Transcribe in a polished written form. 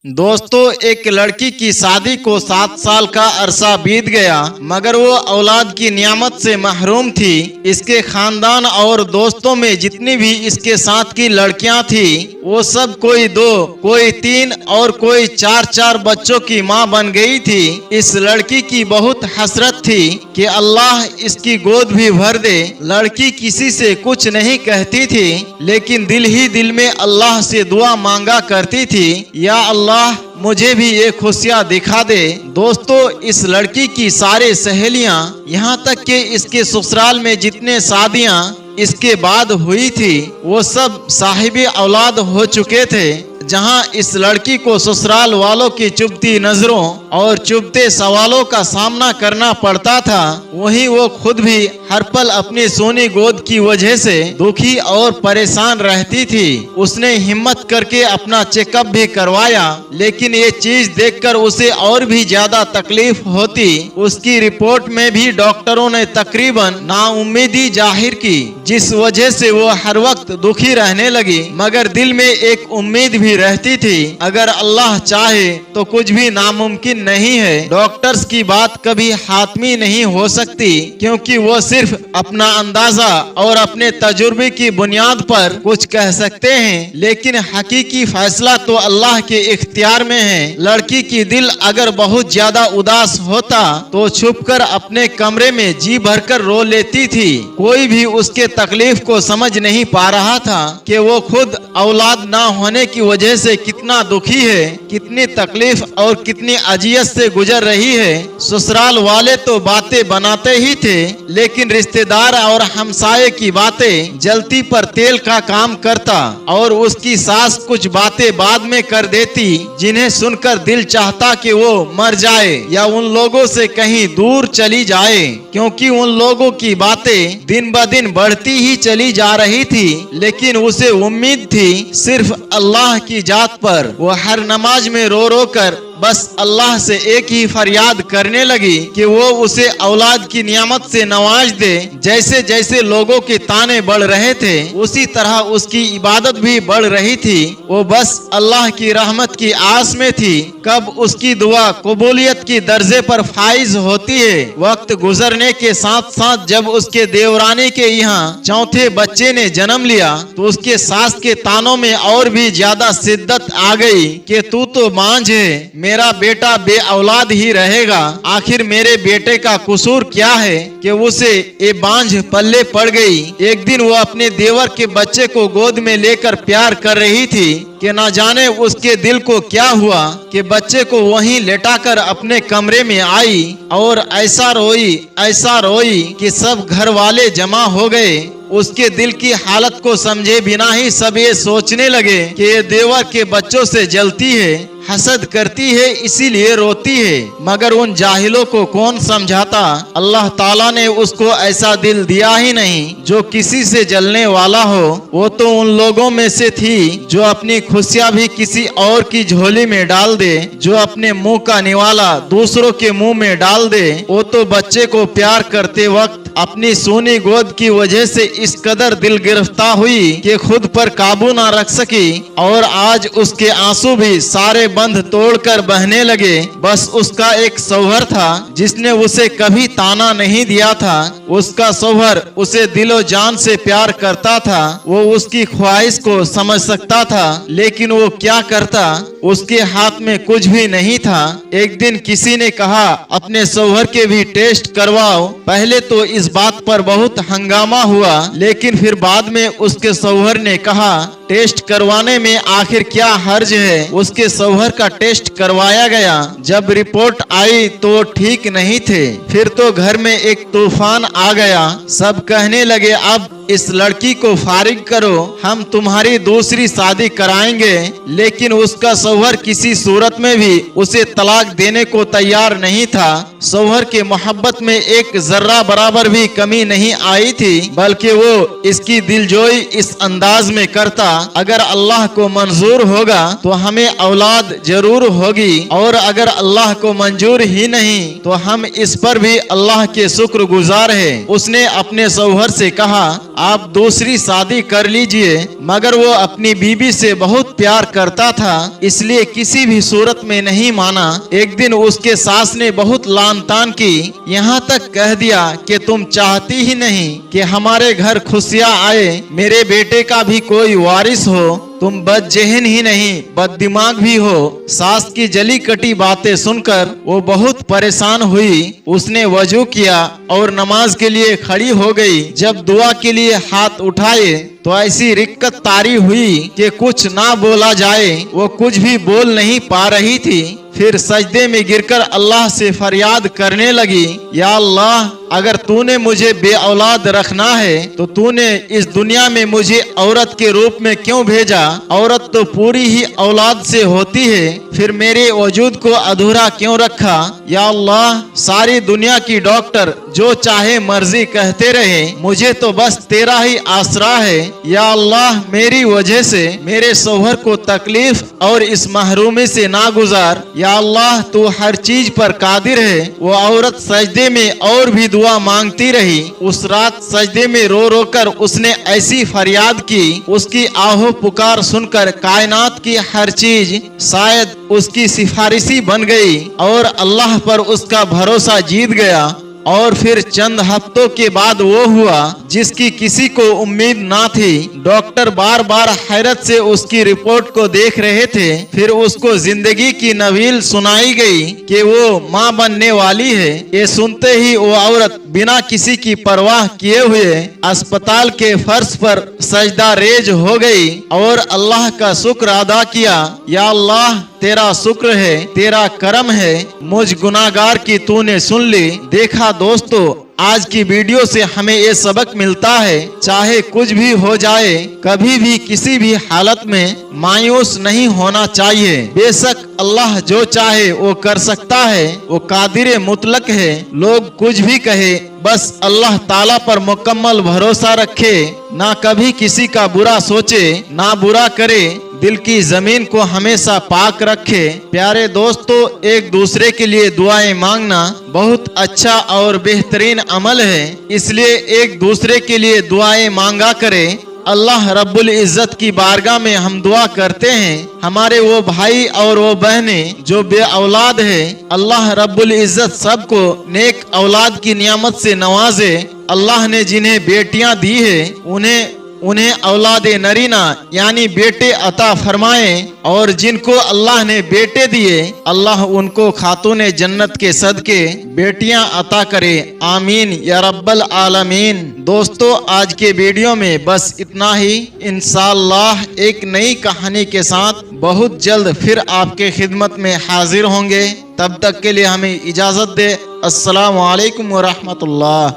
दोस्तों, एक लड़की की शादी को 7 साल का अरसा बीत गया, मगर वो औलाद की नियामत से महरूम थी। इसके खानदान और दोस्तों में जितनी भी इसके साथ की लड़कियां थी, वो सब कोई 2, कोई 3 और कोई 4 बच्चों की मां बन गई थी। इस लड़की की बहुत हसरत थी कि अल्लाह इसकी गोद भी भर दे। लड़की किसी से कुछ नहीं कहती थी, लेकिन दिल ही दिल में अल्लाह से दुआ मांगा करती थी, या अल्लाह मुझे भी ये खुशियाँ दिखा दे। दोस्तों, इस लड़की की सारे सहेलियां, यहाँ तक कि इसके ससुराल में जितने शादियां इसके बाद हुई थी, वो सब साहिबे औलाद हो चुके थे। जहां इस लड़की को ससुराल वालों की चुभती नजरों और चुभते सवालों का सामना करना पड़ता था, वहीं वो खुद भी हर पल अपनी सोनी गोद की वजह से दुखी और परेशान रहती थी। उसने हिम्मत करके अपना चेकअप भी करवाया, लेकिन ये चीज देखकर उसे और भी ज्यादा तकलीफ होती। उसकी रिपोर्ट में भी डॉक्टरों ने तकरीबन नाउम्मीदी जाहिर की, जिस वजह से वो हर वक्त दुखी रहने लगी। मगर दिल में एक उम्मीद भी रहती थी, अगर अल्लाह चाहे तो कुछ भी नामुमकिन नहीं है। डॉक्टर्स की बात कभी हातमी नहीं हो सकती, क्योंकि वो सिर्फ अपना अंदाजा और अपने तजुर्बे की बुनियाद पर कुछ कह सकते हैं, लेकिन हकीकी फैसला तो अल्लाह के इख्तियार में है। लड़की की दिल अगर बहुत ज्यादा उदास होता तो छुपकर अपने कमरे में जी भरकर रो लेती थी। कोई भी उसके तकलीफ को समझ नहीं पा रहा था कि वो खुद औलाद ना होने की वजह से कितना दुखी है, कितनी तकलीफ और कितनी अजियत से गुजर रही है। ससुराल वाले तो बातें बनाते ही थे, लेकिन रिश्तेदार और हमसाये की बातें जलती पर तेल का काम करता, और उसकी सास कुछ बातें बाद में कर देती, जिन्हें सुनकर दिल चाहता कि वो मर जाए या उन लोगों से कहीं दूर चली जाए, क्योंकि उन लोगों की बातें दिन ब दिन बढ़ती ही चली जा रही थी। लेकिन उसे उम्मीद थी सिर्फ अल्लाह की जात पर। वो हर नमाज में रो रो कर बस अल्लाह से एक ही फरियाद करने लगी कि वो उसे औलाद की नियामत से नवाज दे। जैसे जैसे लोगों के ताने बढ़ रहे थे, उसी तरह उसकी इबादत भी बढ़ रही थी। वो बस अल्लाह की रहमत की आस में थी, कब उसकी दुआ कबूलियत की दर्जे पर फाइज होती है। वक्त गुजरने के साथ साथ जब उसके देवरानी के यहाँ चौथे बच्चे ने जन्म लिया, तो उसके सास के तानों में और भी ज्यादा शिद्दत आ गई कि तू तो बांझ है, मेरा बेटा बे औलाद ही रहेगा। आखिर मेरे बेटे का कसूर क्या है कि उसे ये बांझ पल्ले पड़ गई। एक दिन वो अपने देवर के बच्चे को गोद में लेकर प्यार कर रही थी कि ना जाने उसके दिल को क्या हुआ कि बच्चे को वहीं लेटाकर अपने कमरे में आई और ऐसा रोई कि सब घर वाले जमा हो गए। उसके दिल की हालत को समझे बिना ही सब ये सोचने लगे कि ये देवर के बच्चों से जलती है, हसद करती है, इसीलिए रोती है। मगर उन जाहिलों को कौन समझाता, अल्लाह ताला ने उसको ऐसा दिल दिया ही नहीं जो किसी से जलने वाला हो। वो तो उन लोगों में से थी जो अपनी खुशियां भी किसी और की झोली में डाल दे, जो अपने मुंह का निवाला दूसरों के मुंह में डाल दे। वो तो बच्चे को प्यार करते वक्त अपनी सोनी गोद की वजह से इस कदर दिल गिरफ्तार हुई कि खुद पर काबू ना रख सकी, और आज उसके आंसू भी सारे बंध तोड़कर बहने लगे। बस उसका एक शौहर था जिसने उसे कभी ताना नहीं दिया था। उसका शौहर उसे दिलो जान से प्यार करता था, वो उसकी ख्वाहिश को समझ सकता था, लेकिन वो क्या करता, उसके हाथ में कुछ भी नहीं था। एक दिन किसी ने कहा अपने शौहर के भी टेस्ट करवाओ। पहले तो इस बात पर बहुत हंगामा हुआ, लेकिन फिर बाद में उसके शौहर ने कहा टेस्ट करवाने में आखिर क्या हर्ज है। उसके शौहर का टेस्ट करवाया गया। जब रिपोर्ट आई तो ठीक नहीं थे। फिर तो घर में एक तूफान आ गया। सब कहने लगे अब इस लड़की को फारिग करो, हम तुम्हारी दूसरी शादी कराएंगे। लेकिन उसका शौहर किसी सूरत में भी उसे तलाक देने को तैयार नहीं था। शौहर के मोहब्बत में एक जर्रा बराबर भी कमी नहीं आई थी, बल्कि वो इसकी दिलजोई इस अंदाज में करता अगर अल्लाह को मंजूर होगा तो हमें औलाद जरूर होगी, और अगर अल्लाह को मंजूर ही नहीं तो हम इस पर भी अल्लाह के शुक्रगुजार हैं। उसने अपने शौहर से कहा, आप दूसरी शादी कर लीजिए, मगर वो अपनी बीबी से बहुत प्यार करता था, इसलिए किसी भी सूरत में नहीं माना। एक दिन उसके सास ने बहुत लान तान की, यहाँ तक कह दिया कि तुम चाहती ही नहीं कि हमारे घर खुशियाँ आए, मेरे बेटे का भी कोई वारिस हो, तुम बदजेहन ही नहीं बददिमाग भी हो। सास की जली कटी बातें सुनकर वो बहुत परेशान हुई। उसने वजू किया और नमाज के लिए खड़ी हो गई। जब दुआ के लिए हाथ उठाए तो ऐसी रिक्कत तारी हुई कि कुछ ना बोला जाए। वो कुछ भी बोल नहीं पा रही थी। फिर सजदे में गिरकर अल्लाह से फरियाद करने लगी, या अल्लाह, अगर तूने मुझे बे औलाद रखना है तो तूने इस दुनिया में मुझे औरत के रूप में क्यों भेजा? औरत तो पूरी ही औलाद से होती है, फिर मेरे वजूद को अधूरा क्यों रखा? या अल्लाह, सारी दुनिया की डॉक्टर जो चाहे मर्जी कहते रहे, मुझे तो बस तेरा ही आसरा है। या अल्लाह, मेरी वजह से मेरे शौहर को तकलीफ और इस महरूमी से ना गुजार। या अल्लाह, तू हर चीज पर कादिर है। वो औरत सजदे में और भी दुआ मांगती रही। उस रात सजदे में रो रो कर उसने ऐसी फरियाद की, उसकी आहो पुकार सुनकर कायनात की हर चीज शायद उसकी सिफारिशी बन गई और अल्लाह पर उसका भरोसा जीत गया। और फिर चंद हफ्तों के बाद वो हुआ जिसकी किसी को उम्मीद ना थी। डॉक्टर बार बार हैरत से उसकी रिपोर्ट को देख रहे थे। फिर उसको जिंदगी की नवील सुनाई गई कि वो माँ बनने वाली है। ये सुनते ही वो औरत बिना किसी की परवाह किए हुए अस्पताल के फर्श पर सजदा रेज हो गई और अल्लाह का शुक्र अदा किया। या अल्लाह, तेरा शुक्र है, तेरा करम है, मुझ गुनाहगार की तूने सुन ली। देखा दोस्तों, आज की वीडियो से हमें ये सबक मिलता है, चाहे कुछ भी हो जाए, कभी भी किसी भी हालत में मायूस नहीं होना चाहिए। बेशक अल्लाह जो चाहे वो कर सकता है, वो कादिर मुतलक है। लोग कुछ भी कहे, बस अल्लाह ताला पर मुकम्मल भरोसा रखे, ना कभी किसी का बुरा सोचे, ना बुरा करे, दिल की जमीन को हमेशा पाक रखे। प्यारे दोस्तों, एक दूसरे के लिए दुआएं मांगना बहुत अच्छा और बेहतरीन अमल है, इसलिए एक दूसरे के लिए दुआएं मांगा करें। अल्लाह रब्बुल इज़्ज़त की बारगाह में हम दुआ करते हैं, हमारे वो भाई और वो बहनें जो बे औलाद है, अल्लाह रब्बुल इज़्ज़त सबको नेक औलाद की नियामत से नवाजे। अल्लाह ने जिन्हें बेटियां दी है उन्हें औलाद नरीना यानी बेटे अता फरमाए, और जिनको अल्लाह ने बेटे दिए, अल्लाह उनको खातून जन्नत के सदके बेटियां अता करे। आमीन या रब्बल आलमीन। दोस्तों, आज के वीडियो में बस इतना ही। इंशाअल्लाह एक नई कहानी के साथ बहुत जल्द फिर आपके खिदमत में हाजिर होंगे। तब तक के लिए हमें इजाजत दे। अस्सलामु अलैकुम व रहमतुल्लाह।